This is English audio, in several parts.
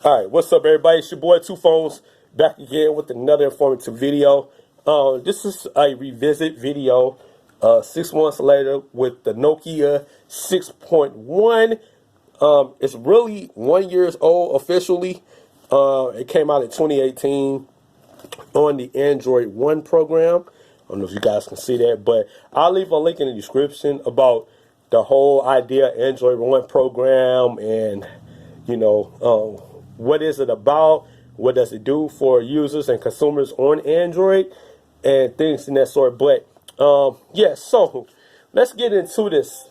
Alright, what's up everybody? It's your boy Two Phones back again with another informative video. This is a revisit video 6 months later with the Nokia 6.1. It's really 1 year old officially. It came out in 2018 on the Android One program. I don't know if you guys can see that, but I'll leave a link in the description about the whole idea of Android One program and, you know, what is it about, what does it do for users and consumers on Android, and things in that sort. But, yeah, so let's get into this.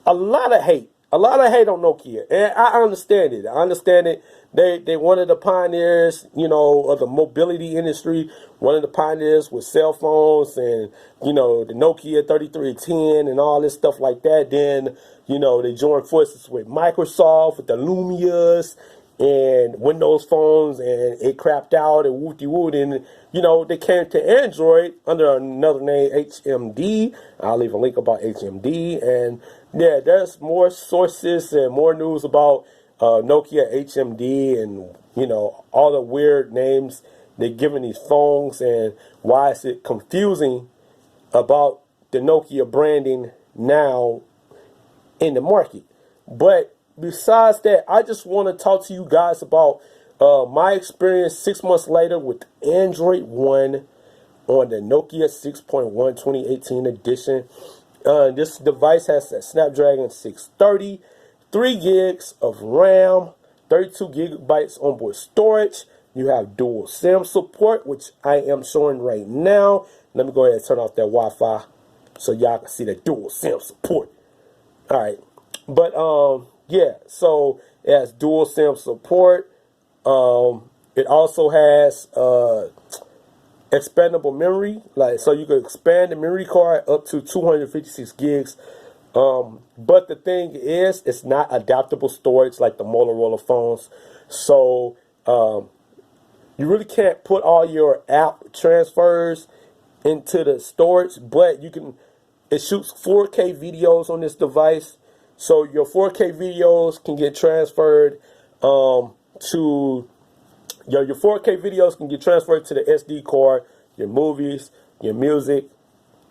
A lot of hate on Nokia, and I understand it. They one of the pioneers, you know, of the mobility industry, one of the pioneers with cell phones and, you know, the Nokia 3310 and all this stuff like that. Then, you know, they joined forces with Microsoft, with the Lumias and Windows phones, and it crapped out and wooty-woot, and, you know, they came to Android under another name, HMD. I'll leave a link about HMD, and yeah, there's more sources and more news about Nokia HMD and, you know, all the weird names they're giving these phones and why is it confusing about the Nokia branding now in the market. But besides that, I just want to talk to you guys about my experience 6 months later with Android One on the Nokia 6.1 2018 edition. This device has a Snapdragon 630, 3 gigs of RAM, 32 gigabytes onboard storage. You have dual SIM support, which I am showing right now. Let me go ahead and turn off that Wi-Fi so y'all can see the dual SIM support. All right, but yeah, so it has dual SIM support. It also has expandable memory, like, so you can expand the memory card up to 256 gigs. But the thing is, it's not adaptable storage like the Motorola phones. So you really can't put all your app transfers into the storage, but you can. It shoots 4K videos on this device, so your 4K videos can get transferred to your 4K videos can get transferred to the SD card, your movies, your music,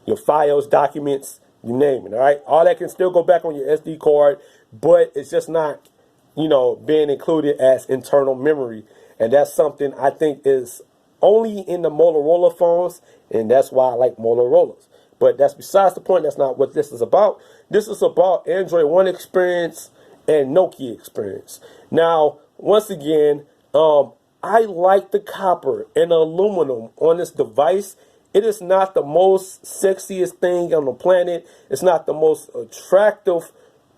your files, documents, you name it, all right? All that can still go back on your SD card, but it's just not, you know, being included as internal memory. And that's something I think is only in the Motorola phones, and that's why I like Motorola's. But that's besides the point. That's not what this is about. This is about Android One experience and Nokia experience. Now, once again, I like the copper and aluminum on this device. It is not the most sexiest thing on the planet. It's not the most attractive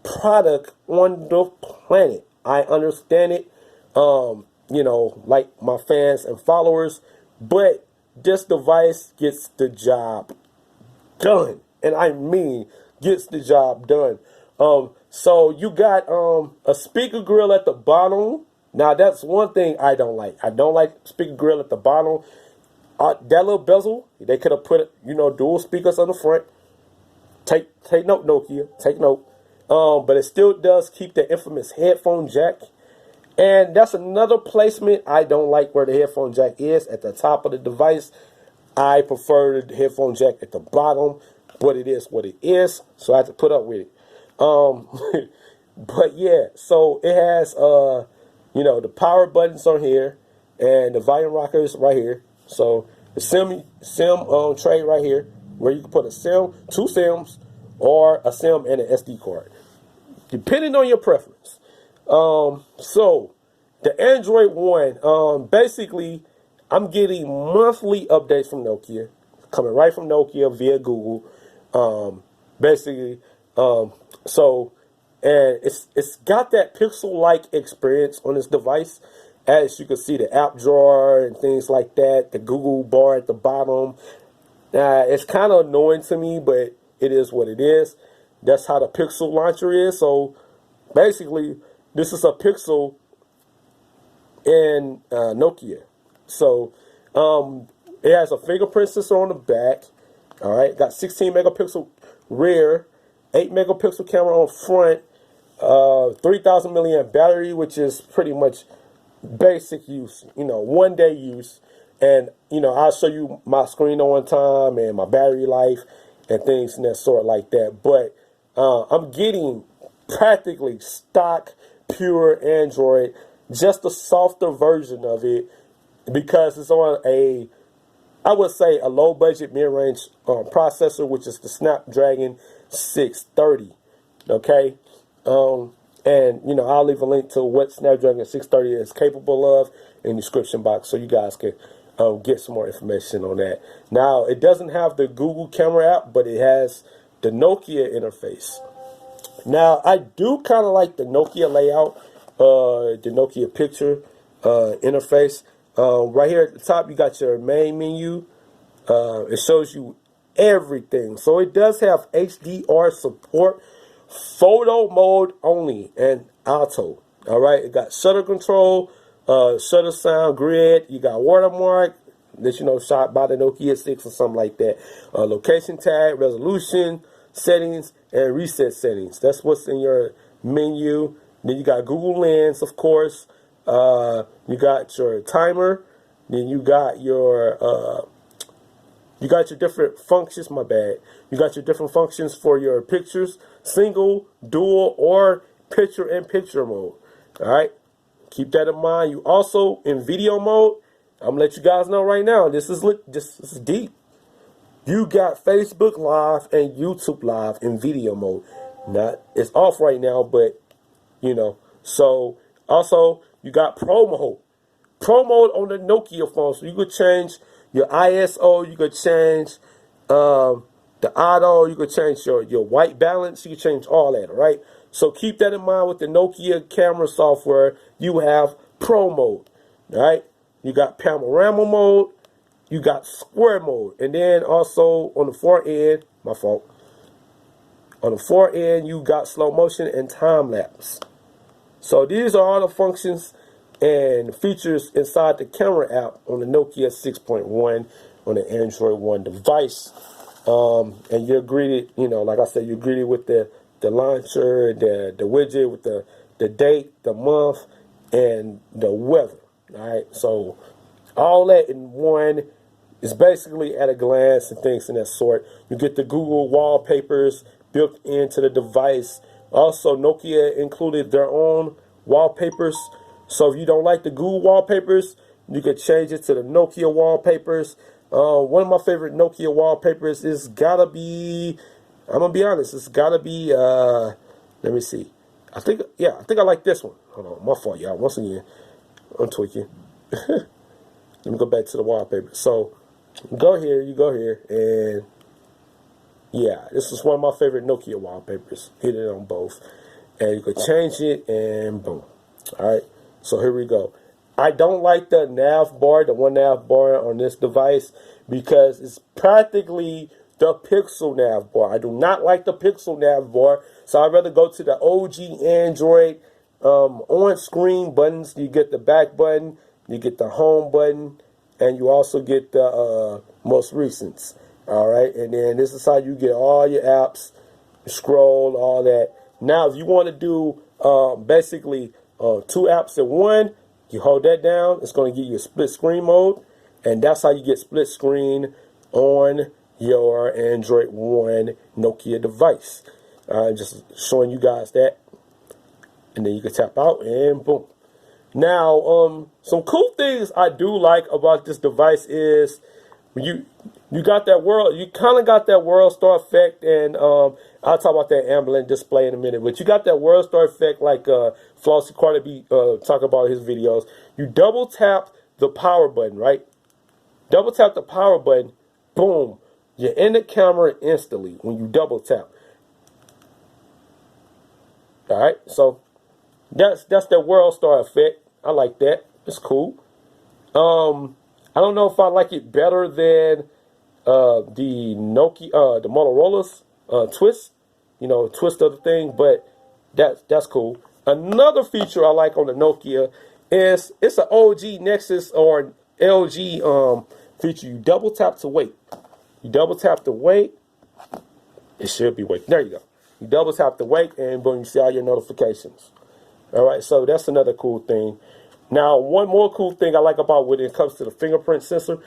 product on the planet. I understand it, you know, like my fans and followers, but this device gets the job done. And I mean, gets the job done. So you got a speaker grill at the bottom. Now, that's one thing I don't like. I don't like speaker grill at the bottom. That little bezel, they could have put, you know, dual speakers on the front. Take note, Nokia. Take note. But it still does keep the infamous headphone jack. And that's another placement I don't like, where the headphone jack is at the top of the device. I prefer the headphone jack at the bottom, but it is what it is, so I have to put up with it. But yeah, so it has you know, the power buttons on here and the volume rockers right here. So the SIM tray right here, where you can put a SIM, 2 SIMs, or a SIM and an SD card, depending on your preference. So the Android One, basically, I'm getting monthly updates from Nokia, coming right from Nokia via Google. Basically, so, and it's got that pixel-like experience on this device. As you can see, the app drawer and things like that, the Google bar at the bottom. It's kind of annoying to me, but it is what it is. That's how the Pixel launcher is. So basically, this is a Pixel in Nokia. So it has a fingerprint sensor on the back. All right, got 16 megapixel rear, 8 megapixel camera on front, 3,000 milliamp battery, which is pretty much basic use, you know, 1 day use. And, you know, I'll show you my screen on time and my battery life and things in that sort like that. But I'm getting practically stock, pure Android, just a softer version of it because it's on a, I would say, a low budget mid-range processor, which is the Snapdragon 630. Okay. And, you know, I'll leave a link to what Snapdragon 630 is capable of in the description box so you guys can get some more information on that. Now, it doesn't have the Google camera app, but it has the Nokia interface. Now, I do kind of like the Nokia layout, the Nokia picture interface. Right here at the top, you got your main menu. It shows you everything. So it does have HDR support, photo mode only, and auto. All right, it got shutter control, shutter sound, grid. You got watermark that, you know, shot by the Nokia 6 or something like that. Location tag, resolution, settings, and reset settings. That's what's in your menu. Then you got Google Lens, of course. You got your timer. Then you got your different functions. My bad. You got your different functions for your pictures, single, dual, or picture-in-picture mode. All right, keep that in mind. You also in video mode. I'm gonna let you guys know right now. This is deep. You got Facebook Live and YouTube Live in video mode. Not, it's off right now, but you know. So also you got Pro mode. Pro mode on the Nokia phone, so you could change your ISO. You could change the auto. You could change your white balance. You could change all that. All right. So keep that in mind with the Nokia camera software. You have Pro mode. All right. You got panorama mode. You got square mode. And then also on the far end, my fault. On the far end, you got slow motion and time lapse. So these are all the functions and features inside the camera app on the Nokia 6.1 on the Android One device. And you're greeted, you know, like I said, you're greeted with the launcher, the widget with the date, the month, and the weather. All right, so all that in one is basically at a glance and things in that sort. You get the Google wallpapers built into the device. Also, Nokia included their own wallpapers. So if you don't like the Google wallpapers, you could change it to the Nokia wallpapers. One of my favorite Nokia wallpapers is gotta be, I'm gonna be honest, it's gotta be, let me see. I think I like this one. Hold on, my fault, y'all. Once again, I'm tweaking. Let me go back to the wallpaper. So, you go here, and yeah, this is one of my favorite Nokia wallpapers. Hit it on both. And you could change it, and boom. Alright, so here we go. I don't like the nav bar, the one nav bar on this device, because it's practically the Pixel nav bar. I do not like the Pixel nav bar, so I'd rather go to the OG Android on-screen buttons. You get the back button, you get the home button, and you also get the most recents. All right, and then this is how you get all your apps, scroll, all that. Now, if you want to do basically 2 apps in one, you hold that down. It's going to give you a split screen mode, and that's how you get split screen on your Android One Nokia device. Just showing you guys that, and then you can tap out and boom. Now, some cool things I do like about this device is you got that world, you kind of got that World Star effect, and I'll talk about that AMOLED display in a minute, but you got that World Star effect like Flossie Carter be talk about his videos. You double tap the power button, right? Double tap the power button, boom, you're in the camera instantly when you double tap. All right, so that's the World Star effect. I like that. It's cool. I don't know if I like it better than the Nokia, the Motorola's twist, you know, twist of the thing, but that's cool. Another feature I like on the Nokia is it's an OG Nexus or LG feature. You double tap to wait. You double tap to wait. It should be wait. There you go. You double tap to wait, and boom, you see all your notifications. All right, so that's another cool thing. Now, one more cool thing I like about when it comes to the fingerprint sensor,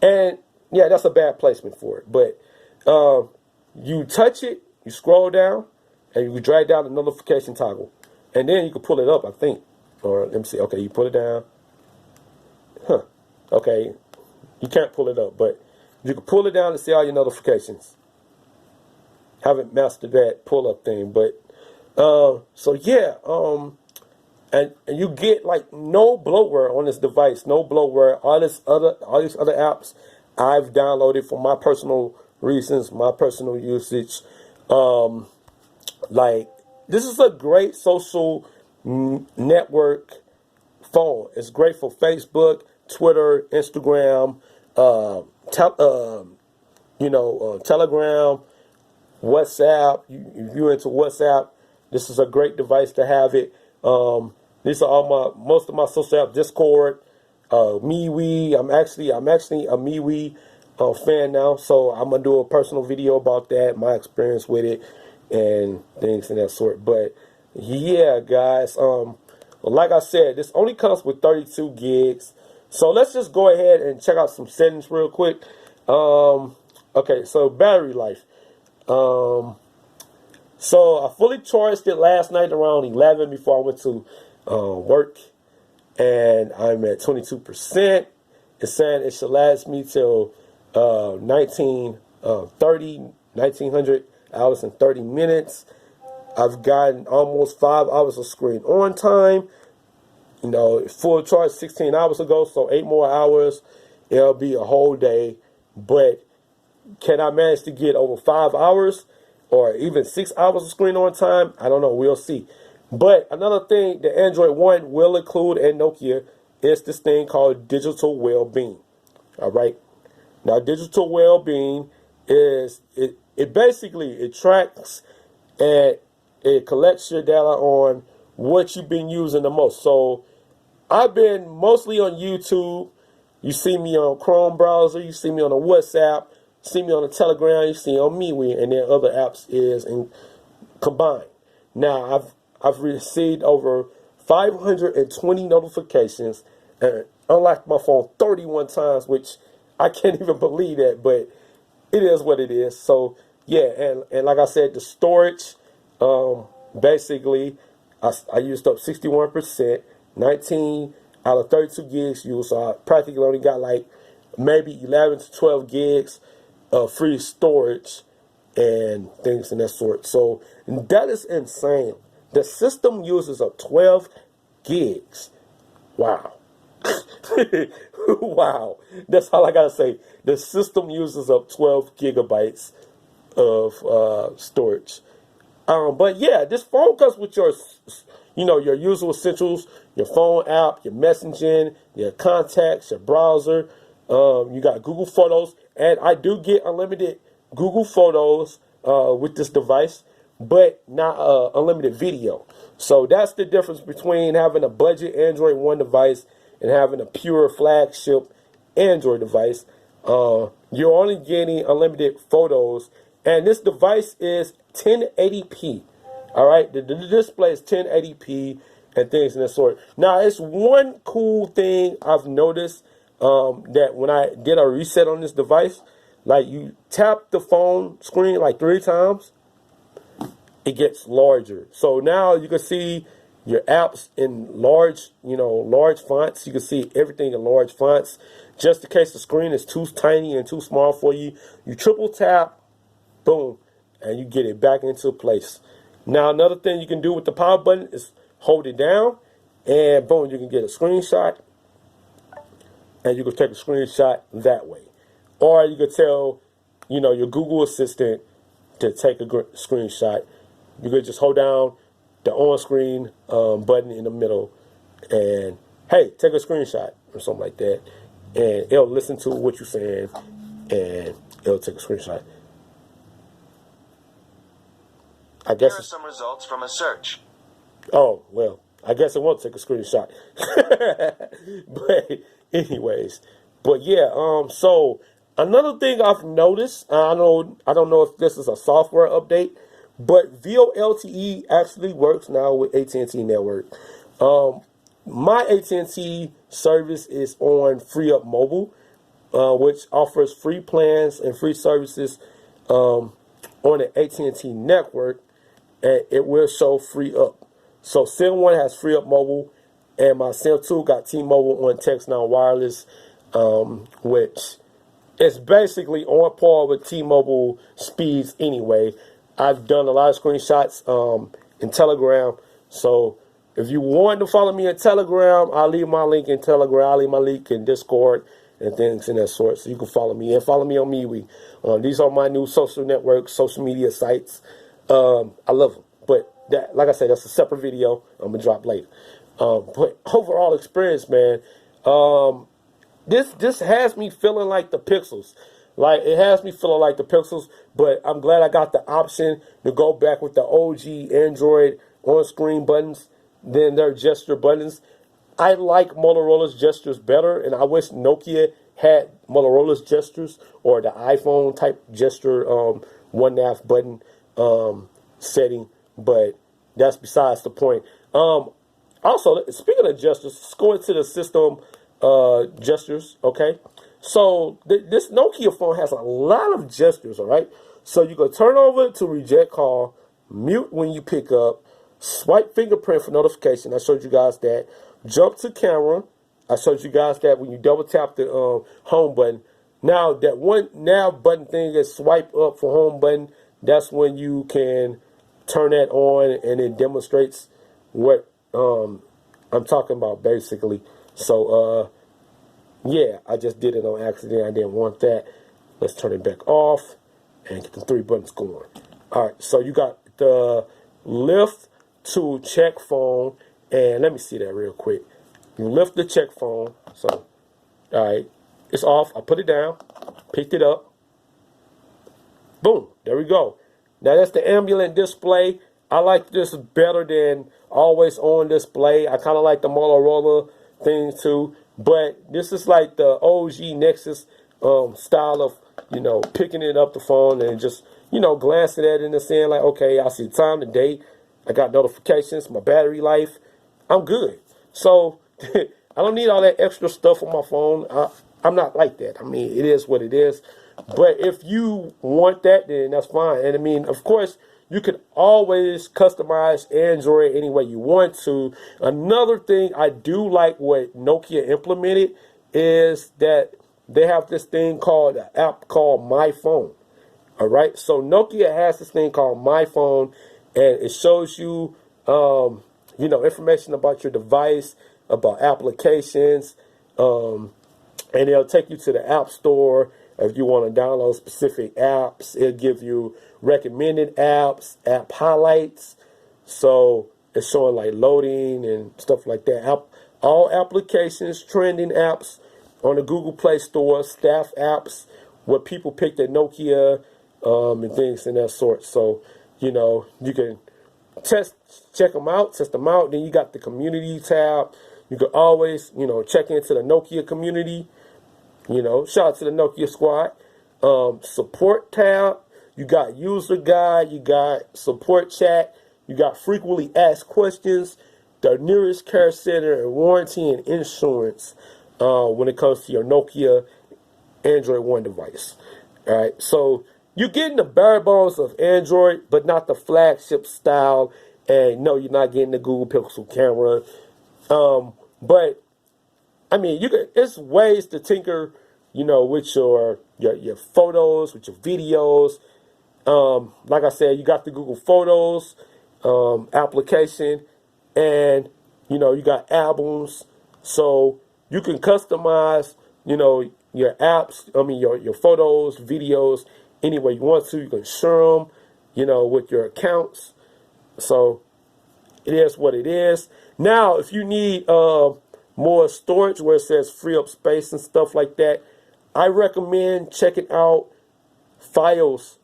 and yeah, that's a bad placement for it, but you touch it, you scroll down, and you drag down the notification toggle, and then you can pull it up, I think. Or let me see. Okay, you pull it down. Huh. Okay, you can't pull it up, but you can pull it down to see all your notifications. Haven't mastered that pull-up thing, but so yeah, and you get like no bloatware on this device, no bloatware. All these other apps I've downloaded for my personal reasons, my personal usage. Like, this is a great social network phone. It's great for Facebook, Twitter, Instagram, Telegram, WhatsApp. If you're into WhatsApp, this is a great device to have it. These are all most of my social apps. Discord, MeWe. I'm actually a MeWe fan now, so I'm gonna do a personal video about that, my experience with it, and things of that sort. But yeah, guys, like I said, this only comes with 32 gigs. So let's just go ahead and check out some settings real quick. Okay, so battery life. So I fully charged it last night around 11 before I went to work, and I'm at 22%. It's saying it should last me till 1900 hours and 30 minutes. I've gotten almost 5 hours of screen on time. You know, full charge 16 hours ago, so 8 more hours. It'll be a whole day. But can I manage to get over 5 hours or even 6 hours of screen on time? I don't know. We'll see. But another thing the Android One will include, and Nokia, is this thing called digital well-being. All right. Now, digital well-being is it basically tracks and it collects your data on what you've been using the most. So I've been mostly on YouTube. You see me on Chrome browser. You see me on the WhatsApp. You see me on the Telegram. You see me on MeWe, and then other apps is combined. Now I've received over 520 notifications and unlocked my phone 31 times, which I can't even believe that, but it is what it is. So yeah, and like I said, the storage, basically, I used up 61%, 19 out of 32 gigs used, so I practically only got like maybe 11 to 12 gigs of free storage and things in that sort. So that is insane. The system uses up 12 gigs. Wow. Wow. That's all I gotta say. The system uses up 12 gigabytes of storage. But yeah, this phone comes with your, your usual essentials, your phone app, your messaging, your contacts, your browser. You got Google Photos, and I do get unlimited Google Photos with this device, but not unlimited video. So that's the difference between having a budget Android One device and having a pure flagship Android device. You're only getting unlimited photos, and this device is 1080p. All right, the display is 1080p and things in that sort. Now, it's one cool thing I've noticed, that when I did a reset on this device, like you tap the phone screen like 3 times, it gets larger. So now you can see your apps in large fonts. You can see everything in large fonts. Just in case the screen is too tiny and too small for you, you triple tap, boom, and you get it back into place. Now, another thing you can do with the power button is hold it down, and boom, you can get a screenshot, and you can take a screenshot that way. Or you could tell, your Google Assistant to take a screenshot. You could just hold down the on-screen button in the middle and, hey, take a screenshot or something like that. And it'll listen to what you're saying, and it'll take a screenshot. I guess Here are some results from a search. Oh, well, I guess it won't take a screenshot. But anyways, but yeah, so another thing I've noticed, I don't know if this is a software update, but VoLTE actually works now with AT&T network. my AT&T service is on Free Up Mobile, which offers free plans and free services on the AT&T network, and it will show Free Up. So Sim 1 has Free Up Mobile, and my Sim 2 got T-Mobile on Text Now Wireless, which is basically on par with T-Mobile speeds anyway. I've done a lot of screenshots in Telegram, so if you want to follow me in Telegram, I'll leave my link in Telegram. I'll leave my link in Discord and things in that sort, so you can follow me. And follow me on MeWe. These are my new social networks, social media sites. I love them. But that, like I said, that's a separate video I'm going to drop later. But overall experience, man, this has me feeling like the Pixels. Like, it has me feeling like the Pixels, but I'm glad I got the option to go back with the OG Android on-screen buttons than their gesture buttons. I like Motorola's gestures better, and I wish Nokia had Motorola's gestures or the iPhone type gesture 1/2 button setting, but that's besides the point. Also, speaking of gestures, let's go into the system gestures, okay? So this Nokia phone has a lot of gestures, all right? So you can turn over to reject call, mute when you pick up, swipe fingerprint for notification. I showed you guys that. Jump to camera. I showed you guys that when you double tap the home button. Now that one nav button thing is swipe up for home button. That's when you can turn that on and it demonstrates what I'm talking about basically. So yeah, I just did it on accident. I didn't want that. Let's turn it back off and get the 3 buttons going. All right, so you got the lift to check phone, and let me see that real quick. You lift the check phone. So, all right, it's off. I put it down, picked it up. Boom, there we go. Now that's the ambient display. I like this better than always on display. I kind of like the Motorola thing too. But this is like the OG Nexus style of, you know, picking it up the phone and just, you know, glancing at it and saying like, okay, I see the time, the date. I got notifications, my battery life. I'm good. So I don't need all that extra stuff on my phone. I'm not like that. I mean, it is what it is. But if you want that, then that's fine. And I mean, of course, you can always customize Android any way you want to. Another thing I do like what Nokia implemented is that they have this thing called an app called My Phone. All right, so Nokia has this thing called My Phone, and it shows you, you know, information about your device, about applications, and it'll take you to the App Store. If you want to download specific apps, it'll give you recommended apps, app highlights. So it's showing like loading and stuff like that. All applications, trending apps on the Google Play Store, staff apps, what people picked at Nokia, and things in that sort. So, you know, you can check them out, test them out. Then you got the community tab. You can always, you know, check into the Nokia community. You know, shout out to the Nokia squad. Support tab. You got user guide. You got support chat. You got frequently asked questions. The nearest care center and warranty and insurance when it comes to your Nokia Android One device. All right, so you're getting the bare bones of Android, but not the flagship style. And no, you're not getting the Google Pixel camera. But I mean, it's ways to tinker, you know, with your photos, with your videos. Like I said, you got the Google Photos application, and you know, you got albums, so you can customize, you know, your apps. I mean, your photos, videos, any way you want to. You can share them, you know, with your accounts. So it is what it is. Now, if you need more storage where it says free up space and stuff like that, I recommend checking out Files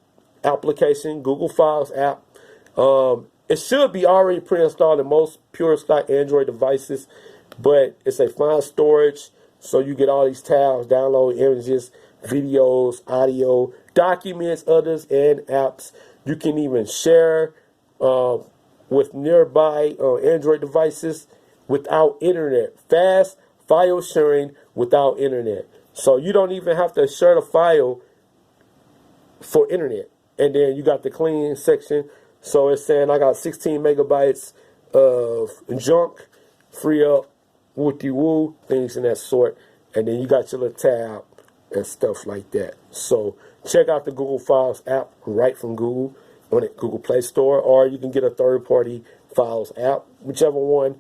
application, Google Files app. It should be already pre-installed in most pure stock Android devices, but it's a fine storage, so you get all these tabs, download images, videos, audio, documents, others, and apps. You can even share with nearby Android devices without internet. Fast file sharing without internet. So you don't even have to share the file for internet. And then you got the clean section. So it's saying I got 16 megabytes of junk, free up, wooty woo, things in that sort. And then you got your little tab and stuff like that. So check out the Google Files app right from Google on the Google Play Store, or you can get a third-party Files app, whichever one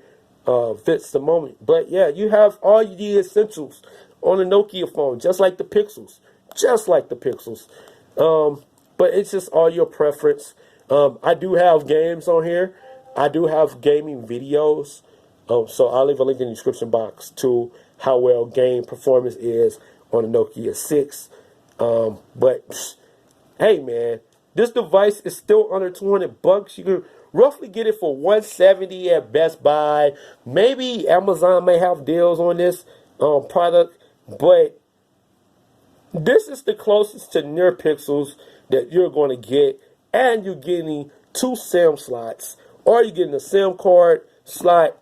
fits the moment. But yeah, you have all the essentials on a Nokia phone, just like the Pixels, just like the Pixels. But it's just all your preference. I do have games on here. I do have gaming videos. So I'll leave a link in the description box to how well game performance is on the Nokia 6. But hey, man, this device is still under 200 bucks. You can roughly get it for 170 at Best Buy. Maybe Amazon may have deals on this product, but this is the closest to near Pixels that you're going to get, and you're getting 2 SIM slots, or you're getting a SIM card slot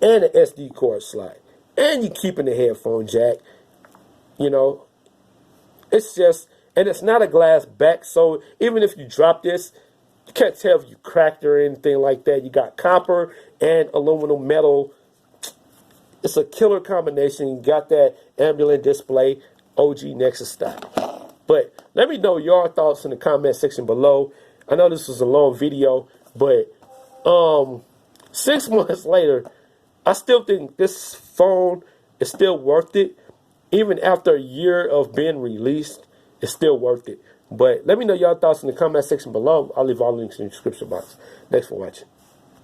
and an SD card slot, and you're keeping the headphone jack. You know, it's just, and it's not a glass back, so even if you drop this, you can't tell if you cracked or anything like that. You got copper and aluminum metal. It's a killer combination. You got that AMOLED display, OG Nexus style. But let me know your thoughts in the comment section below. I know this was a long video, but 6 months later, I still think this phone is still worth it. Even after a year of being released, it's still worth it. But let me know your thoughts in the comment section below. I'll leave all the links in the description box. Thanks for watching.